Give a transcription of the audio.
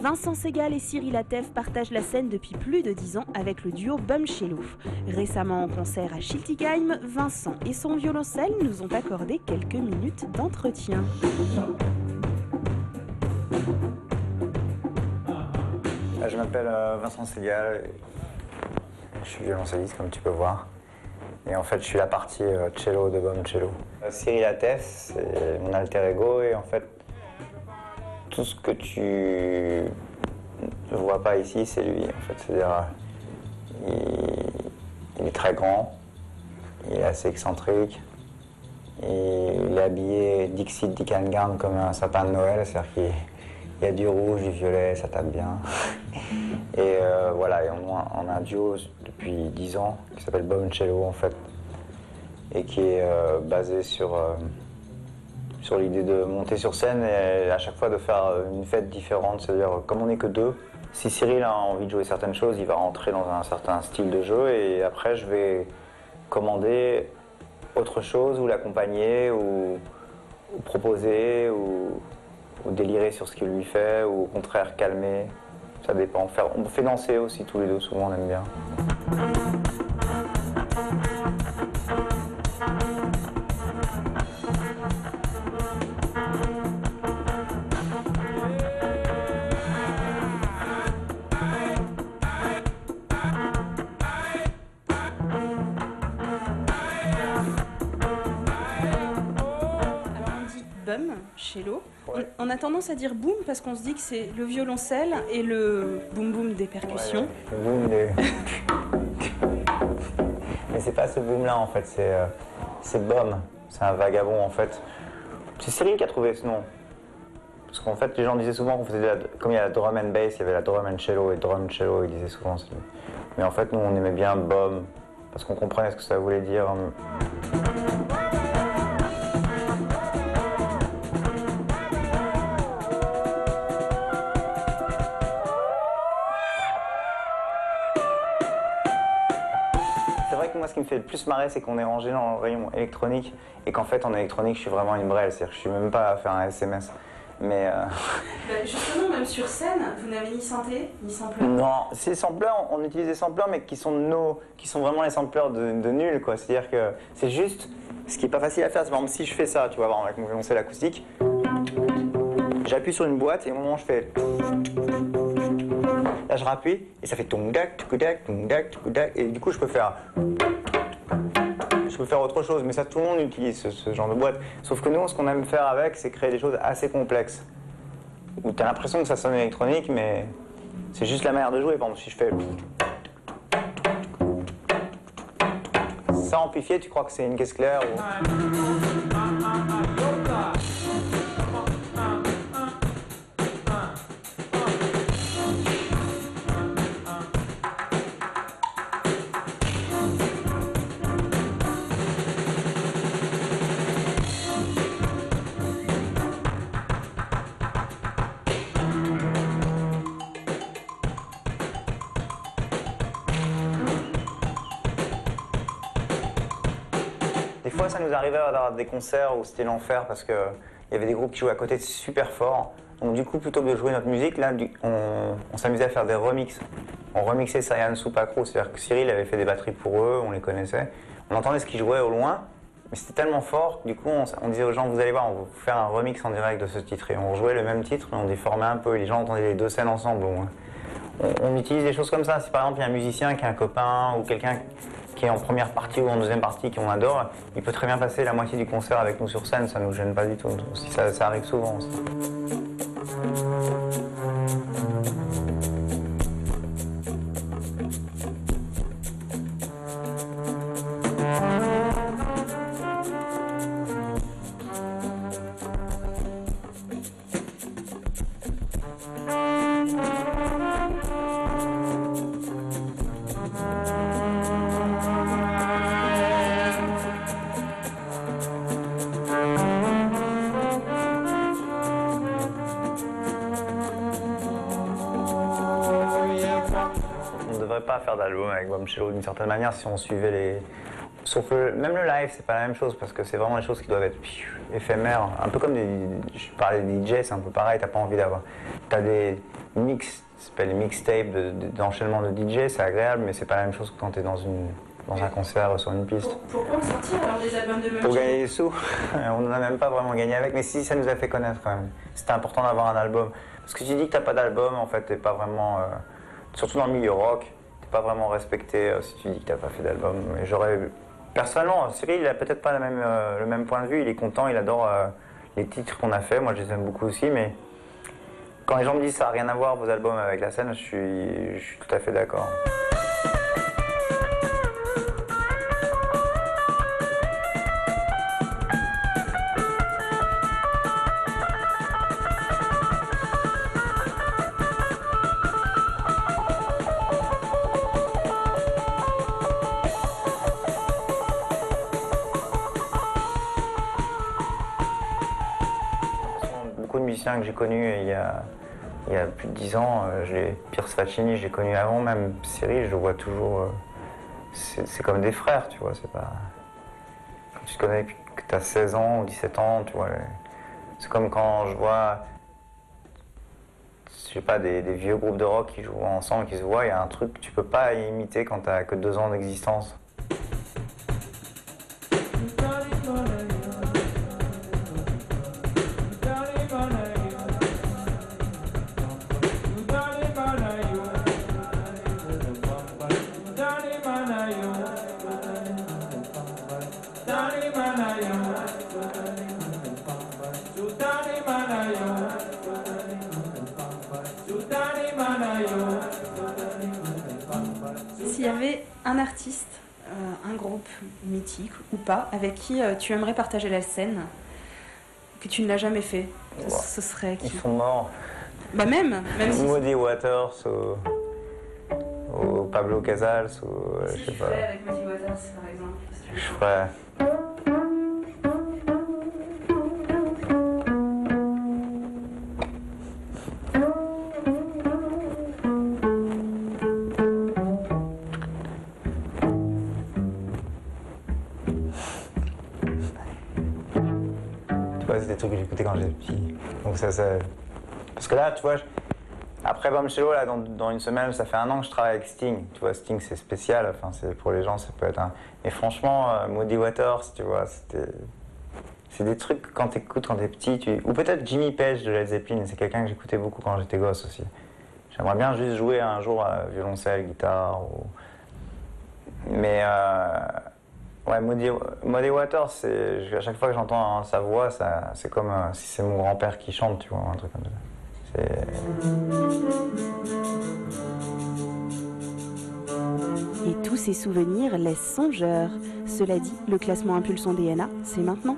Vincent Segal et Cyril Atef partagent la scène depuis plus de 10 ans avec le duo Bum Cello. Récemment en concert à Schiltigheim, Vincent et son violoncelle nous ont accordé quelques minutes d'entretien. Je m'appelle Vincent Segal, je suis violoncelliste comme tu peux voir. Et en fait je suis la partie cello de Bum Cello. Cyril Atef, c'est mon alter ego et en fait tout ce que tu ne vois pas ici c'est lui en fait. C'est-à-dire il est très grand, il est assez excentrique, il est habillé Dixit Dick and Garn comme un sapin de Noël, c'est-à-dire qu'il y a du rouge, du violet, ça tape bien. Et voilà, et on a un duo depuis 10 ans qui s'appelle Bum Cello en fait, et qui est basé sur l'idée de monter sur scène et à chaque fois de faire une fête différente, c'est-à-dire comme on n'est que deux, si Cyril a envie de jouer certaines choses, il va rentrer dans un certain style de jeu et après je vais commander autre chose ou l'accompagner ou proposer ou délirer sur ce qu'il lui fait ou au contraire calmer. Ça dépend. On fait danser aussi tous les deux, souvent on aime bien. Bum Cello. Ouais. On a tendance à dire boom parce qu'on se dit que c'est le violoncelle et le boom boom des percussions. Ouais, le boom des... Mais c'est pas ce boom là en fait, c'est Bum, c'est un vagabond en fait. C'est Cyril qui a trouvé ce nom. Parce qu'en fait les gens disaient souvent qu'on faisait comme il y a la drum and bass, il y avait la drum and cello et drum cello, ils disaient souvent ça. Mais en fait nous on aimait bien Bum parce qu'on comprenait ce que ça voulait dire. C'est vrai que moi, ce qui me fait le plus marrer, c'est qu'on est rangé dans le rayon électronique et qu'en fait, en électronique, je suis vraiment une brêle. C'est-à-dire que je suis même pas à faire un SMS. Mais Justement, même sur scène, vous n'avez ni synthé, ni sampleur. non, ces sampleurs, on utilise des sampleurs, mais qui sont vraiment les sampleurs de nul, quoi. C'est-à-dire que c'est juste, ce qui est pas facile à faire, c'est par exemple si je fais ça, tu vas voir avec mon violoncelle acoustique, j'appuie sur une boîte et au moment où je fais, là je rappuie et ça fait tung-dac, tung-dac, tung-dac, tung-dac, et du coup je peux faire autre chose, mais ça tout le monde utilise ce genre de boîte. Sauf que nous, ce qu'on aime faire avec, c'est créer des choses assez complexes. Où tu as l'impression que ça sonne électronique, mais c'est juste la manière de jouer. Par exemple, si je fais ça amplifié, tu crois que c'est une caisse claire ou... Des fois, ça nous arrivait d'avoir des concerts où c'était l'enfer parce qu'il y avait des groupes qui jouaient à côté super fort. Donc du coup, plutôt que de jouer notre musique, là, on s'amusait à faire des remixes. On remixait Cyan Soupacro, c'est-à-dire que Cyril avait fait des batteries pour eux, on les connaissait. On entendait ce qu'ils jouaient au loin, mais c'était tellement fort que du coup, on disait aux gens, vous allez voir, on va vous faire un remix en direct de ce titre. Et on jouait le même titre, mais on déformait un peu, et les gens entendaient les deux scènes ensemble. On utilise des choses comme ça. Si par exemple, il y a un musicien qui a un copain ou quelqu'un qui est en première partie ou en deuxième partie qu'on adore, il peut très bien passer la moitié du concert avec nous sur scène, ça nous gêne pas du tout. Ça arrive souvent aussi. On ne devrait pas faire d'album avec Bum Cello d'une certaine manière si on Sauf même le live, c'est pas la même chose parce que c'est vraiment des choses qui doivent être éphémères. Un peu comme je parlais des DJ, c'est un peu pareil, t'as pas envie d'avoir. T'as des mix, ça s'appelle les mixtapes d'enchaînement de DJ, c'est agréable, mais c'est pas la même chose que quand t'es dans un concert sur une piste. Pourquoi sortir alors des albums de Pour gagner des sous. On n'en a même pas vraiment gagné avec, mais si, ça nous a fait connaître quand même. C'était important d'avoir un album. Parce que si tu dis que t'as pas d'album, en fait, t'es pas vraiment. Surtout dans le milieu rock, t'es pas vraiment respecté si tu dis que t'as pas fait d'album. Mais j'aurais. Personnellement, Cyril, il a peut-être pas le même point de vue, il est content, il adore les titres qu'on a fait. Moi, je les aime beaucoup aussi, mais quand les gens me disent ça n'a rien à voir, vos albums avec la scène, je suis tout à fait d'accord. Beaucoup de musiciens que j'ai connus il y a plus de 10 ans, Pierce Faccini, j'ai connu avant, même Cyril, je le vois toujours. C'est comme des frères, tu vois. C'est pas. Quand tu te connais que tu as 16 ans ou 17 ans, tu vois. C'est comme quand je vois, je sais pas, des vieux groupes de rock qui jouent ensemble, qui se voient, il y a un truc que tu peux pas imiter quand tu as que 2 ans d'existence. S'il y avait un artiste, un groupe mythique ou pas, avec qui tu aimerais partager la scène, que tu ne l'as jamais fait, ce serait qui? Ils sont morts. Bah même si... Muddy Waters ou Pablo Casals ou Si je sais tu pas. fais avec Muddy Waters par exemple. Je ferais. Tu vois, c'est des trucs que j'écoutais quand j'étais petit. Donc ça. Parce que là, tu vois, après Bombshello, là, dans une semaine, ça fait 1 an que je travaille avec Sting. Tu vois, Sting, c'est spécial. Enfin, c'est pour les gens, ça peut être un. Et franchement, Muddy Waters, tu vois, c'est des trucs que quand t'écoutes quand t'es petit, ou peut-être Jimmy Page de Led Zeppelin, c'est quelqu'un que j'écoutais beaucoup quand j'étais gosse aussi. J'aimerais bien juste jouer un jour à violoncelle, guitare, mais ouais, Muddy Waters, à chaque fois que j'entends sa voix, c'est comme si c'est mon grand-père qui chante, tu vois, un truc comme ça. Et tous ces souvenirs laissent songeur. Cela dit, le classement Impulsion DNA, c'est maintenant.